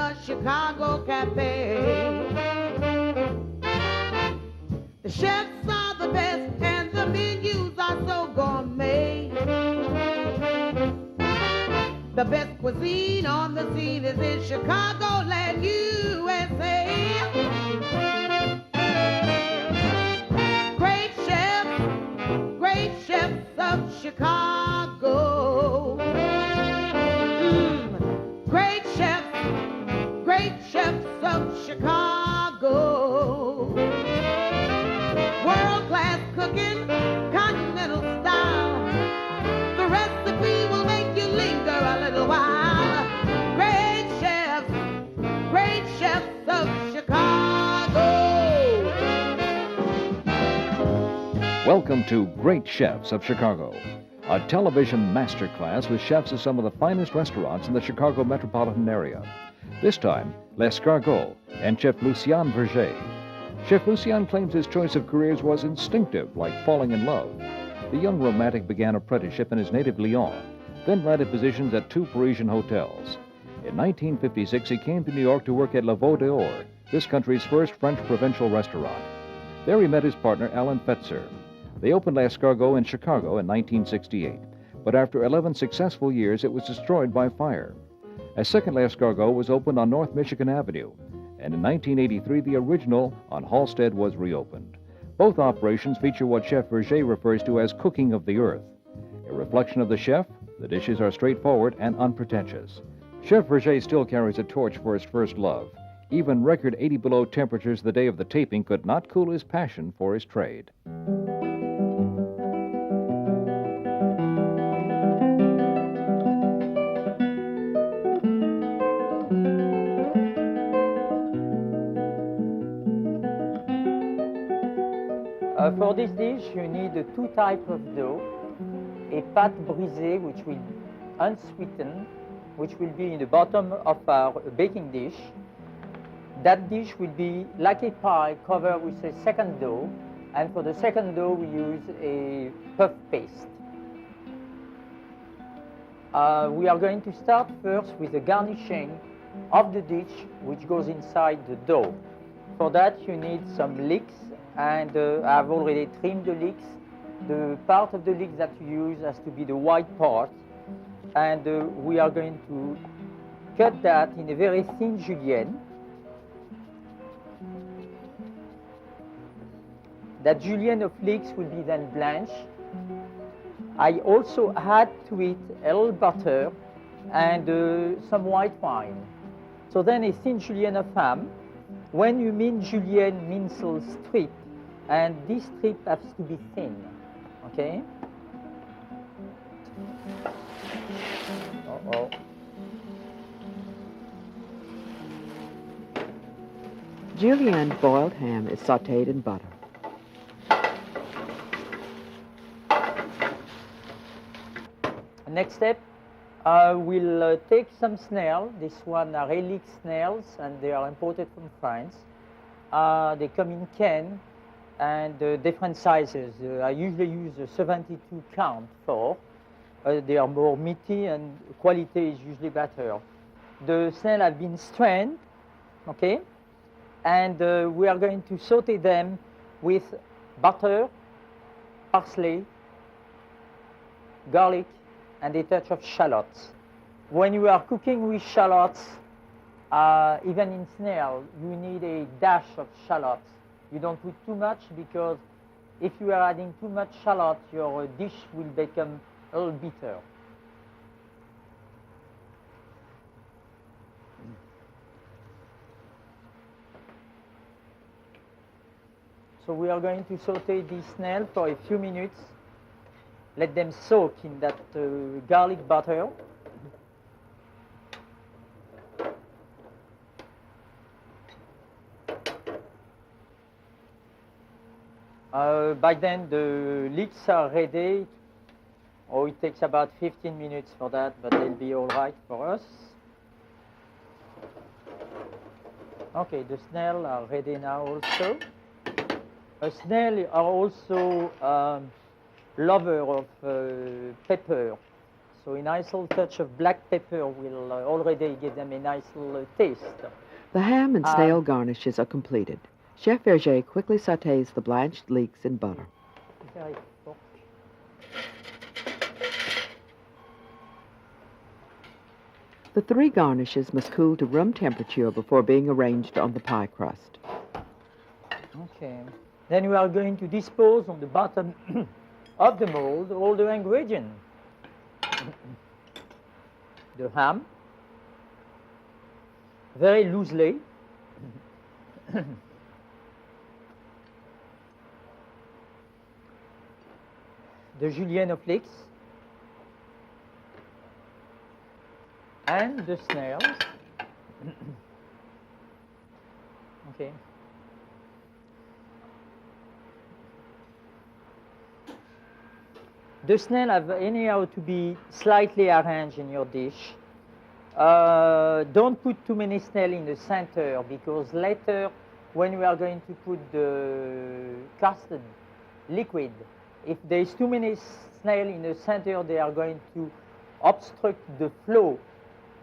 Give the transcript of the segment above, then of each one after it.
a Chicago cafe. The chefs are the best and the menus are so gourmet. The best cuisine on the scene is in Chicagoland, USA. Great chefs of Chicago. Great chefs of Chicago. World-class cooking, continental style. The recipe will make you linger a little while. Great chefs of Chicago. Welcome to Great Chefs of Chicago, a television masterclass with chefs of some of the finest restaurants in the Chicago metropolitan area. This time, L'Escargot and Chef Lucien Verge. Chef Lucian claims his choice of careers was instinctive, like falling in love. The young romantic began apprenticeship in his native Lyon, then landed positions at 2 Parisian hotels. In 1956, he came to New York to work at Le Veau d'Or, this country's first French provincial restaurant. There he met his partner, Alan Fetzer. They opened L'Escargot in Chicago in 1968, but after 11 successful years, it was destroyed by fire. A second L'Escargot was opened on North Michigan Avenue, and in 1983, the original on Halstead was reopened. Both operations feature what Chef Verge refers to as cooking of the earth. A reflection of the chef, the dishes are straightforward and unpretentious. Chef Verge still carries a torch for his first love. Even record 80 below temperatures the day of the taping could not cool his passion for his trade. For this dish, you need 2 types of dough. A pâte brisée, which will unsweetened, which will be in the bottom of our baking dish. That dish will be like a pie covered with a second dough, and for the second dough we use a puff paste. We are going to start first with the garnishing of the dish, which goes inside the dough. For that you need some leeks, and I've already trimmed the leeks. The part of the leeks that you use has to be the white part, and we are going to cut that in a very thin julienne. That julienne of leeks will be then blanched. I also add to it a little butter and some white wine. So then a thin julienne of ham. When you mean julienne, mincel strip, and this strip has to be thin, okay? Uh-oh. Julienne boiled ham is sautéed in butter. Next step, we'll take some snail. This one are relic snails, and they are imported from France. They come in can and different sizes. I usually use a 72 count for. They are more meaty and quality is usually better. The snail have been strained, okay? And we are going to saute them with butter, parsley, garlic, and a touch of shallots. When you are cooking with shallots, even in snail, you need a dash of shallots. You don't put too much, because if you are adding too much shallot, your dish will become a little bitter. So we are going to saute these snail for a few minutes. Let them soak in that garlic butter. By then the leeks are ready. Oh, it takes about 15 minutes for that, but they'll be all right for us. Okay, the snail are ready now also. Snail are also lover of pepper. So a nice little touch of black pepper will already give them a nice little taste. The ham and snail garnishes are completed. Chef Verge quickly sautés the blanched leeks in butter. Very fork. The 3 garnishes must cool to room temperature before being arranged on the pie crust. Okay. Then we are going to dispose on the bottom of the mold all the ingredients. The ham, very loosely. The julienne of leeks and the snails. Okay. The snail have anyhow to be slightly arranged in your dish. Don't put too many snail in the center, because later when we are going to put the custard liquid, if there is too many snail in the center, they are going to obstruct the flow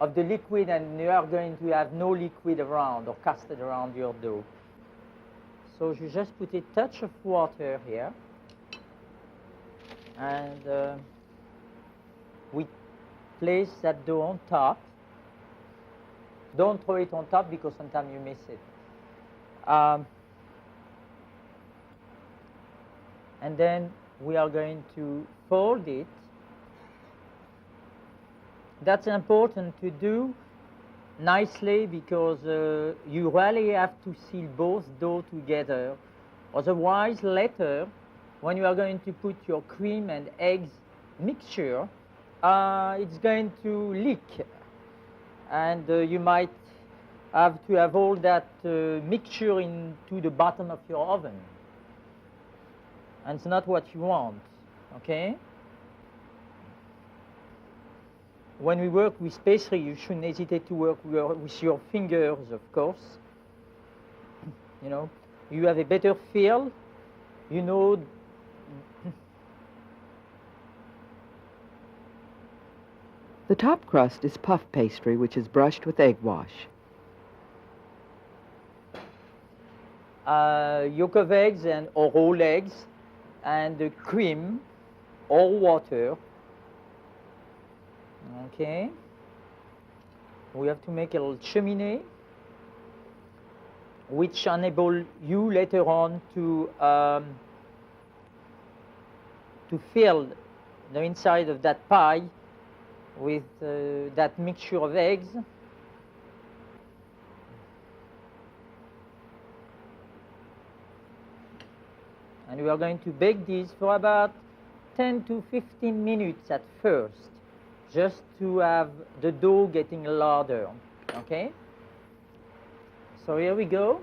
of the liquid, and you are going to have no liquid around or custard around your dough. So you just put a touch of water here, and we place that dough on top. Don't throw it on top because sometimes you miss it. And then we are going to fold it. That's important to do nicely, because you really have to seal both dough together. Otherwise, later, when you are going to put your cream and eggs mixture, it's going to leak. And you might have to have all that mixture into the bottom of your oven. And it's not what you want, okay? When we work with pastry, you shouldn't hesitate to work with your fingers, of course. You know, you have a better feel, you know. The top crust is puff pastry, which is brushed with egg wash. Yolk of eggs or whole eggs, and the cream or water. Okay. We have to make a little cheminée, which enable you later on to fill the inside of that pie with that mixture of eggs. And we are going to bake these for about 10 to 15 minutes at first, just to have the dough getting louder, okay? So here we go.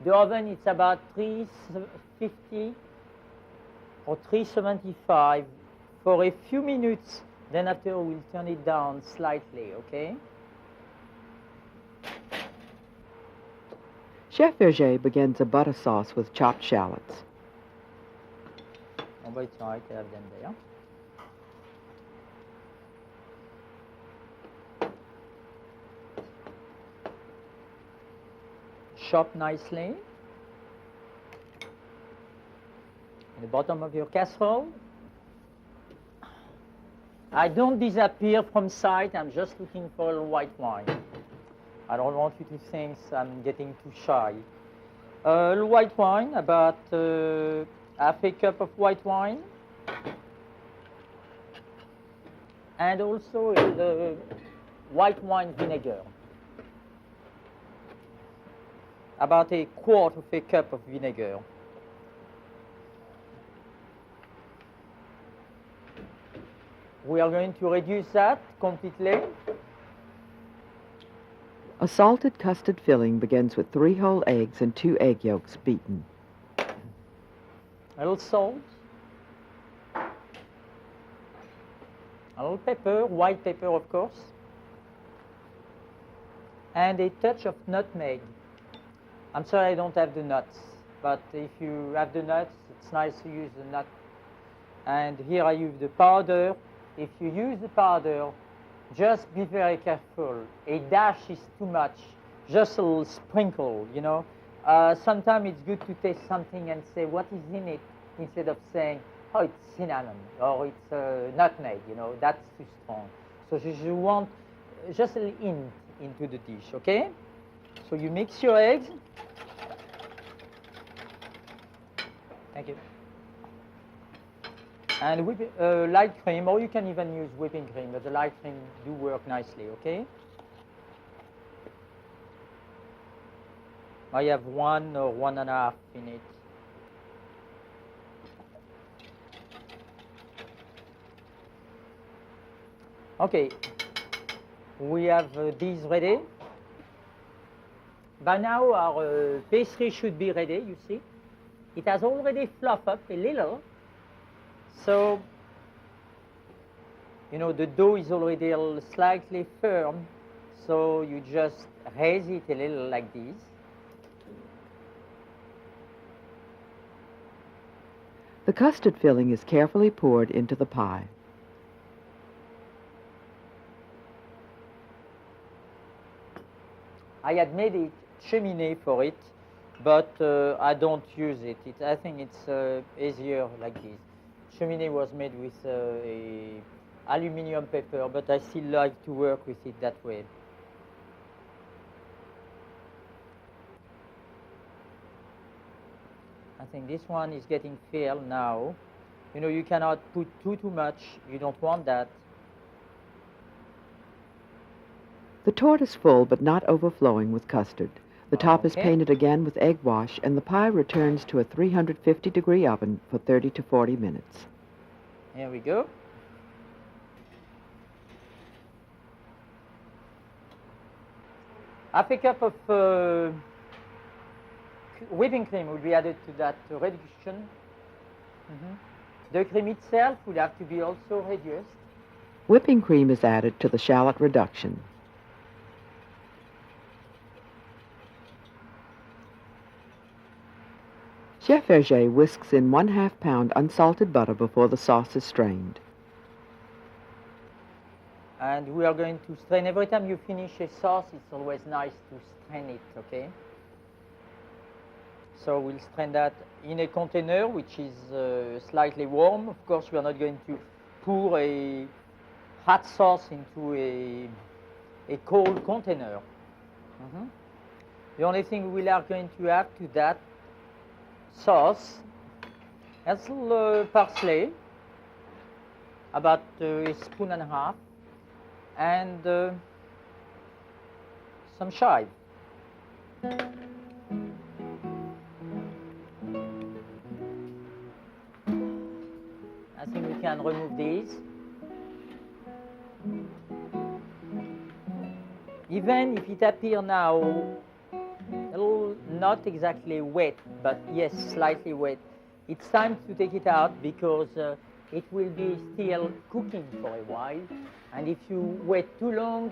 The oven is about 350 or 375 for a few minutes. Then after we'll turn it down slightly, okay? Chef Verge begins a butter sauce with chopped shallots. On va try to have them there. Chop nicely. In the bottom of your casserole. I don't disappear from sight, I'm just looking for a little white wine. I don't want you to think I'm getting too shy. A little white wine, about half a cup of white wine. And also the white wine vinegar. About a quart of a cup of vinegar. We are going to reduce that completely. A salted custard filling begins with 3 whole eggs and 2 egg yolks beaten. A little salt. A little pepper, white pepper of course. And a touch of nutmeg. I'm sorry I don't have the nuts, but if you have the nuts, it's nice to use the nut. And here I use the powder if you use the powder, just be very careful. A dash is too much, just a little sprinkle, you know. Sometimes it's good to taste something and say what is in it instead of saying, oh, it's cinnamon or it's nutmeg, you know, that's too strong. So you want just a little hint into the dish, okay? So you mix your eggs. Thank you. And light cream, or you can even use whipping cream, but the light cream do work nicely, okay? I have 1 or 1.5 in it. Okay, we have these ready. By now our pastry should be ready, you see. It has already fluffed up a little. So, you know, the dough is already slightly firm. So you just raise it a little like this. The custard filling is carefully poured into the pie. I had made it cheminée for it, but I don't use it. I think it's easier like this. Cheminée was made with a aluminum paper, but I still like to work with it that way. I think this one is getting fair now. You know, you cannot put too much. You don't want that. The torte is full but not overflowing with custard. The top is Okay. painted again with egg wash, and the pie returns to a 350-degree oven for 30 to 40 minutes. Here we go. Half a cup of whipping cream will be added to that reduction. The cream itself will have to be also reduced. Whipping cream is added to the shallot reduction. Chef Verge whisks in 1/2 pound unsalted butter before the sauce is strained. And we are going to strain. Every time you finish a sauce, it's always nice to strain it, okay? So we'll strain that in a container which is slightly warm. Of course, we are not going to pour a hot sauce into a cold container. The only thing we are going to add to that sauce is a little parsley, about a spoon and a half, and some chive. I think we can remove these. Even if it appears now a little, not exactly wet, but yes, slightly wet, it's time to take it out because it will be still cooking for a while. And if you wait too long,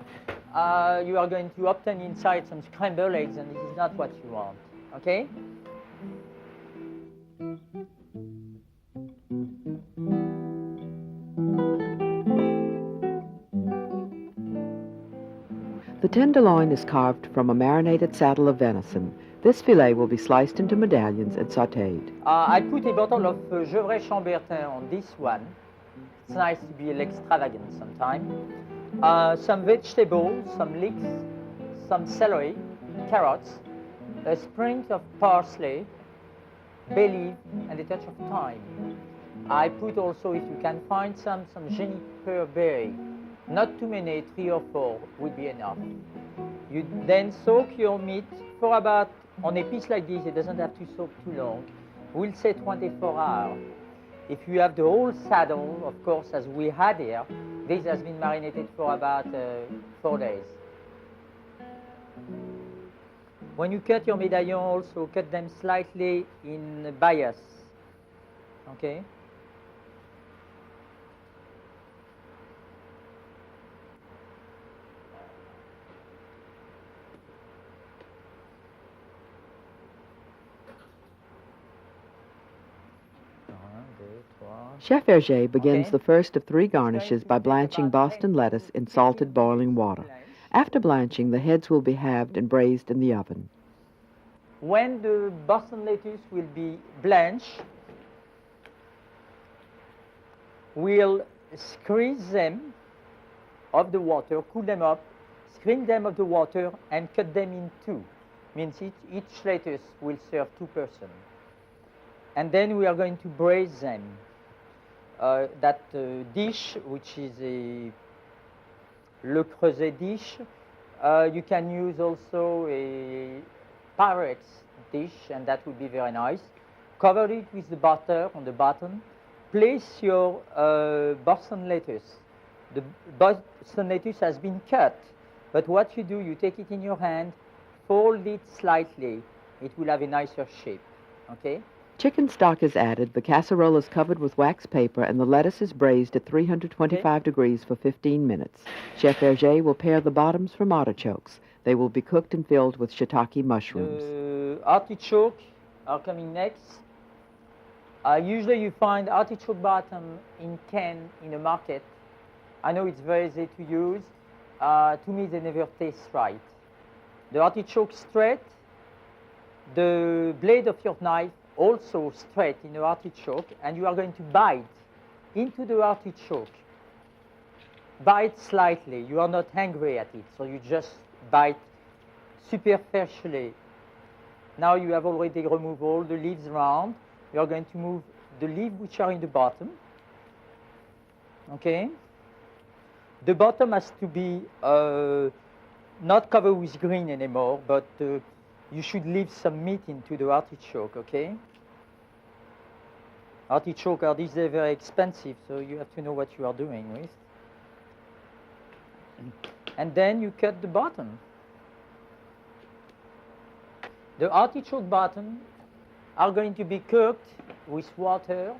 you are going to obtain inside some scrambled eggs, and this is not what you want, okay? The tenderloin is carved from a marinated saddle of venison. This filet will be sliced into medallions and sautéed. I put a bottle of Gevrey Chambertin on this one. It's nice to be a little extravagant sometime. Some vegetables, some leeks, some celery, carrots, a sprig of parsley, bay leaf, and a touch of thyme. I put also, if you can find some juniper berry. Not too many, 3 or 4 would be enough. You then soak your meat for about, on a piece like this, it doesn't have to soak too long. We'll say 24 hours. If you have the whole saddle, of course, as we had here, this has been marinated for about 4 days. When you cut your medallions, also cut them slightly in bias, okay? Chef Verge begins Okay. the first of 3 It's going garnishes to by take blanching about Boston 10 lettuce to in 15 salted boiling minutes to water. blanch. After blanching, the heads will be halved and braised in the oven. When the Boston lettuce will be blanched, we'll squeeze them of the water, cool them up, screen them of the water, and cut them in 2. Means each lettuce will serve 2 persons. And then we are going to braise them. That dish, which is a Le Creuset dish, you can use also a Pyrex dish, and that would be very nice. Cover it with the butter on the bottom. Place your Boston lettuce. The Boston lettuce has been cut, but what you do, you take it in your hand, fold it slightly. It will have a nicer shape, okay? Chicken stock is added, the casserole is covered with wax paper, and the lettuce is braised at 325 degrees for 15 minutes. Chef Verge will pare the bottoms from artichokes. They will be cooked and filled with shiitake mushrooms. The artichoke are coming next. Usually you find artichoke bottom in can in a market. I know it's very easy to use. To me, they never taste right. The artichoke straight, the blade of your knife also straight in the artichoke, and you are going to bite into the artichoke. Bite slightly. You are not angry at it, so you just bite superficially. Now you have already removed all the leaves around. You are going to move the leaves which are in the bottom. Okay? The bottom has to be not covered with green anymore, but you should leave some meat into the artichoke, okay? Artichoke are these days very expensive, so you have to know what you are doing with. And then you cut the bottom. The artichoke bottom are going to be cooked with water,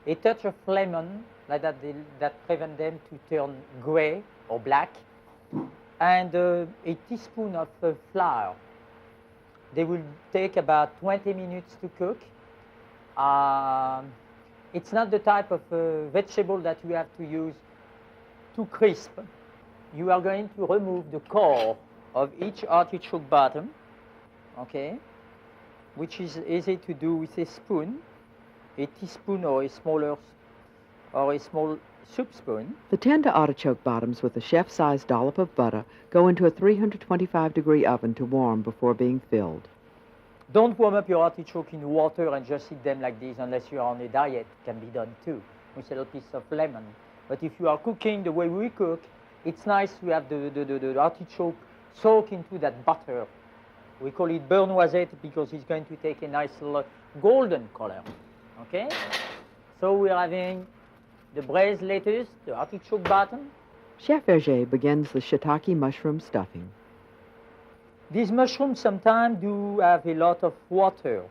a touch of lemon, like that prevent them to turn gray or black, and a teaspoon of flour. They will take about 20 minutes to cook. It's not the type of vegetable that you have to use too crisp. You are going to remove the core of each artichoke bottom, okay, which is easy to do with a spoon, a teaspoon or a small soup spoon. The tender artichoke bottoms with a chef-sized dollop of butter go into a 325-degree oven to warm before being filled. Don't warm up your artichoke in water and just eat them like this unless you are on a diet. It can be done too, with a little piece of lemon. But if you are cooking the way we cook, it's nice to have the artichoke soak into that butter. We call it beurre noisette because it's going to take a nice little golden color, okay? So we're having the braised lettuce, the artichoke bottom. Chef Verge begins the shiitake mushroom stuffing. These mushrooms sometimes do have a lot of water,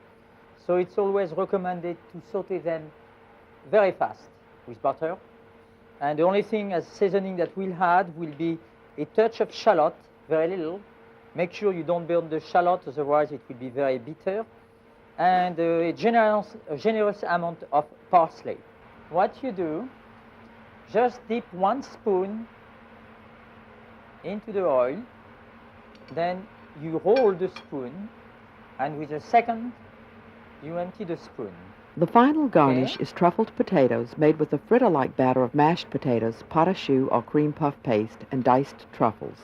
so it's always recommended to saute them very fast with butter. And the only thing as seasoning that we'll add will be a touch of shallot, very little. Make sure you don't burn the shallot, otherwise it will be very bitter. And a generous amount of parsley. What you do, just dip 1 spoon into the oil, then you roll the spoon, and with a second, you empty the spoon. The final garnish is truffled potatoes made with a fritter-like batter of mashed potatoes, pot au choux or cream puff paste, and diced truffles.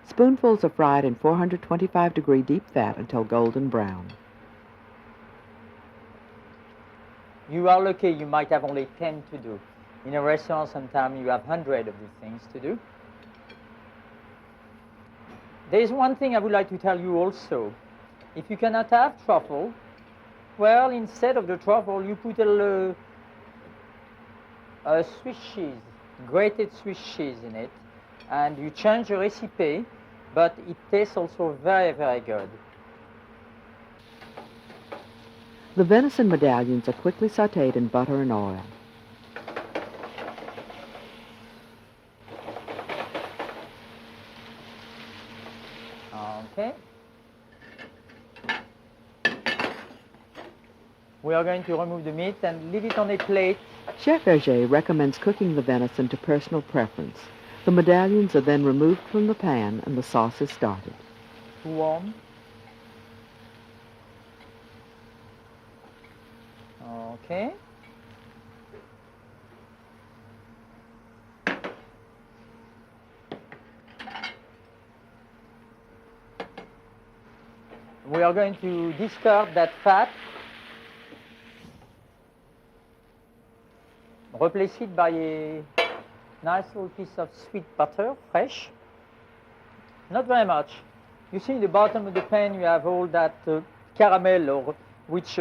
Spoonfuls are fried in 425-degree deep fat until golden brown. You are lucky you might have only 10 to do. In a restaurant, sometimes you have 100 of these things to do. There's one thing I would like to tell you also. If you cannot have truffle, well, instead of the truffle, you put a Swiss cheese, grated Swiss cheese in it, and you change the recipe, but it tastes also very, very good. The venison medallions are quickly sautéed in butter and oil. Okay. We are going to remove the meat and leave it on a plate. Chef Verge recommends cooking the venison to personal preference. The medallions are then removed from the pan and the sauce is started. Too warm. Okay. We are going to discard that fat, replace it by a nice little piece of sweet butter, fresh. Not very much. You see in the bottom of the pan you have all that caramel, or which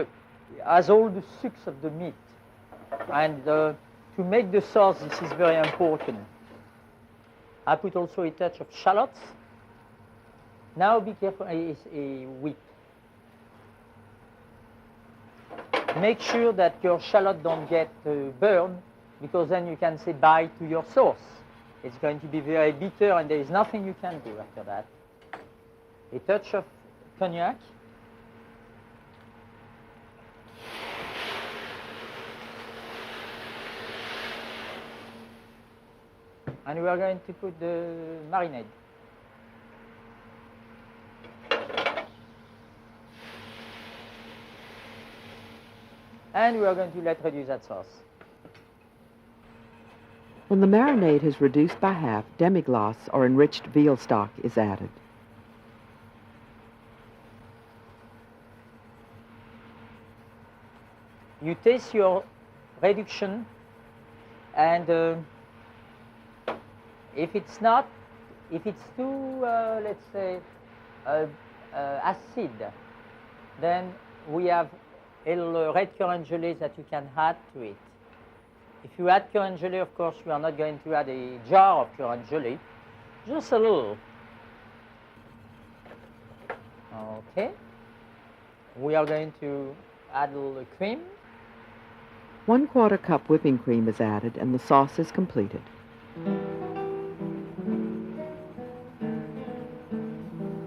has all the sucs of the meat. And to make the sauce, this is very important. I put also a touch of shallots. Now be careful, a whip. Make sure that your shallot don't get burned, because then you can say bye to your sauce. It's going to be very bitter and there is nothing you can do after that. A touch of cognac. And we are going to put the marinade. And we are going to let reduce that sauce. When the marinade has reduced by half, demi-glace or enriched veal stock is added. You taste your reduction, and if it's too, let's say, acid, then we have a little red currant gelée that you can add to it. If you add currant gelée, of course, you are not going to add a jar of currant gelée, just a little. Okay. We are going to add a little cream. 1/4 cup whipping cream is added and the sauce is completed.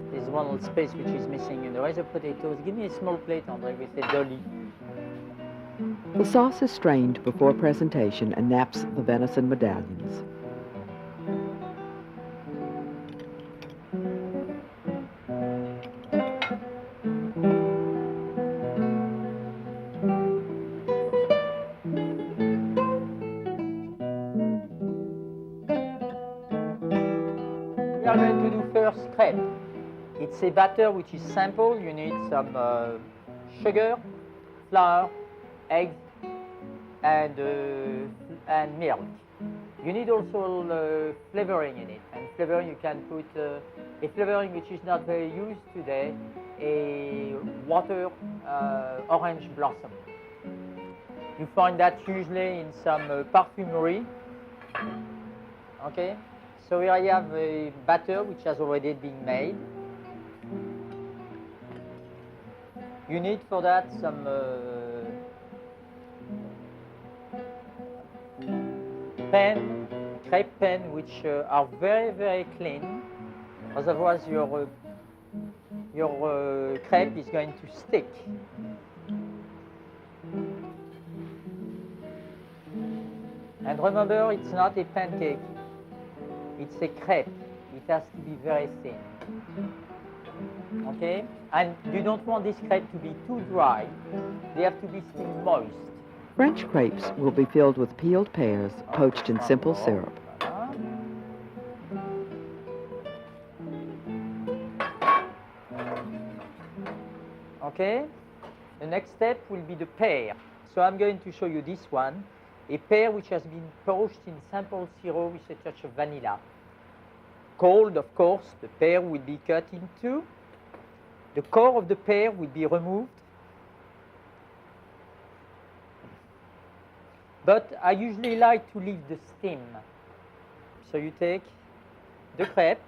There's one little space which is missing in the rice of potatoes. Give me a small plate, André, with a dolly. The sauce is strained before presentation and naps the venison medallions. We are going to do first crepe. It's a batter which is simple. You need some sugar, flour, eggs, and milk. You need also flavoring in it. And flavoring, you can put a flavoring which is not very used today, a water orange blossom. You find that usually in some perfumery. Okay? So here I have a batter which has already been made. You need for that some pen, crepe pen, which are very, very clean. Otherwise, your crepe is going to stick. And remember, it's not a pancake. It's a crepe. It has to be very thin. Okay? And you don't want this crepe to be too dry. They have to be still moist. French crepes will be filled with peeled pears poached in simple syrup. Okay? The next step will be the pear. So I'm going to show you this one. A pear which has been poached in simple syrup with a touch of vanilla. Cold, of course, the pear will be cut in two. The core of the pear will be removed. But I usually like to leave the stem. So you take the crepe,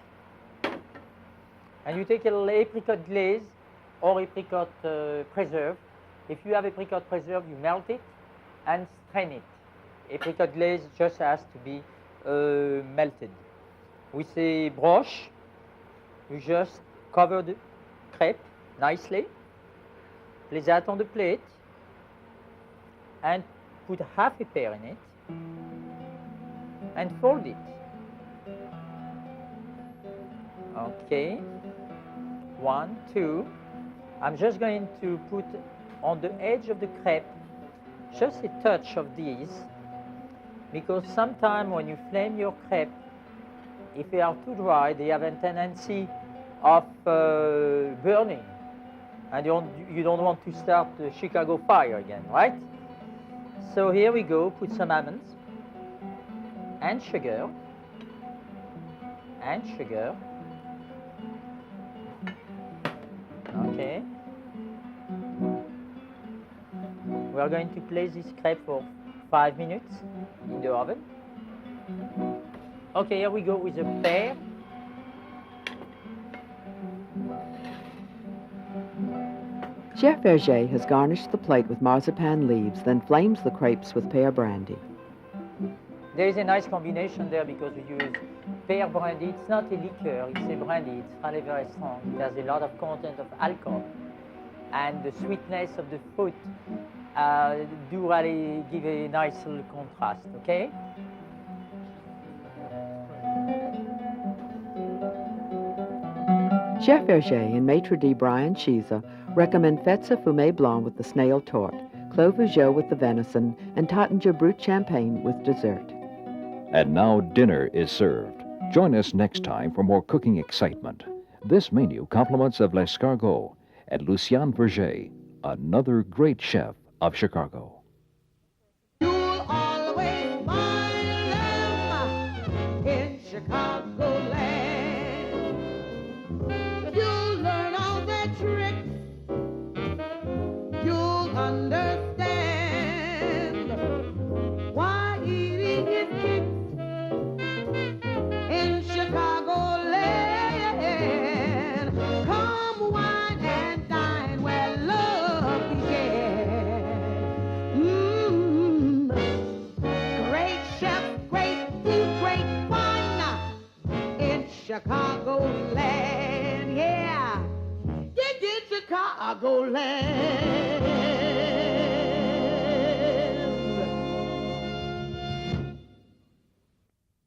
and you take a little apricot glaze or apricot preserve. If you have apricot preserve, you melt it and strain it. Apricot glaze just has to be melted. With a brush, you just cover the crepe nicely. Place that on the plate. and put half a pear in it and fold it. Okay, 1, 2. I'm just going to put on the edge of the crepe just a touch of these, because sometimes when you flame your crepe, if they are too dry, they have a tendency of burning, and you don't want to start the Chicago fire again, right? So here we go, put some almonds and sugar and sugar. Okay. We are going to place this crepe for 5 minutes in the oven. Okay, here we go with the pear. Chef Verge has garnished the plate with marzipan leaves, then flames the crepes with pear brandy. There is a nice combination there because we use pear brandy. It's not a liquor, it's a brandy. It's really very strong. It has a lot of content of alcohol. And the sweetness of the fruit do really give a nice little contrast, okay? Chef Verge and Maitre d' Brian Chiesa recommend fetsa fumé blanc with the snail torte, clos vougeot with the venison, and tatinga brut champagne with dessert. And now dinner is served. Join us next time for more cooking excitement. This menu compliments of l'escargot and Lucien Verge, another great chef of Chicago. You'll always find them in Chicagoland. You'll learn all their tricks. You'll understand why eating is kicked in Chicagoland. Come wine and dine where love began. Great chef, great food, great wine in Chicagoland. Yeah, Chicagoland.